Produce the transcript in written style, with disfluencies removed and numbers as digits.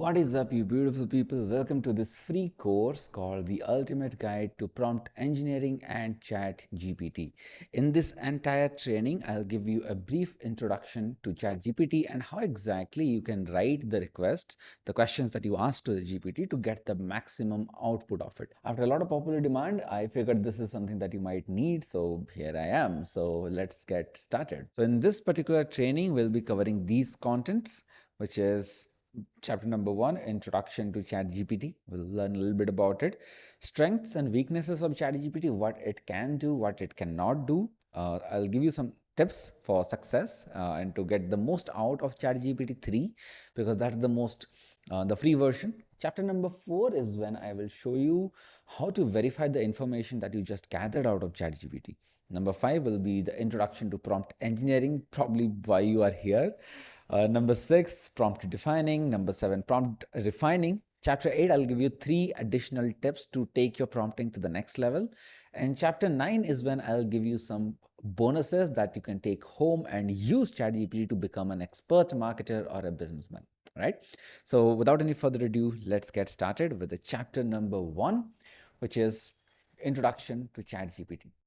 What is up, you beautiful people? Welcome to this free course called The Ultimate Guide to Prompt Engineering and Chat GPT. In this entire training, I'll give you a brief introduction to Chat GPT and how exactly you can write the requests, the questions that you ask to the GPT to get the maximum output of it. After a lot of popular demand, I figured this is something that you might need, so here I am. So let's get started. So in this particular training, we'll be covering these contents, which is chapter number 1, Introduction to ChatGPT. We'll learn a little bit about it. Strengths and weaknesses of ChatGPT, what it can do, what it cannot do. I'll give you some tips for success and to get the most out of ChatGPT 3, because that's the free version. Chapter number 4 is when I will show you how to verify the information that you just gathered out of ChatGPT. Number 5 will be the introduction to prompt engineering, probably why you are here. Number 6, prompt defining. Number 7, prompt refining. Chapter 8, I'll give you 3 additional tips to take your prompting to the next level. And chapter 9 is when I'll give you some bonuses that you can take home and use ChatGPT to become an expert marketer or a businessman. Right? So without any further ado, let's get started with the chapter number 1, which is Introduction to ChatGPT.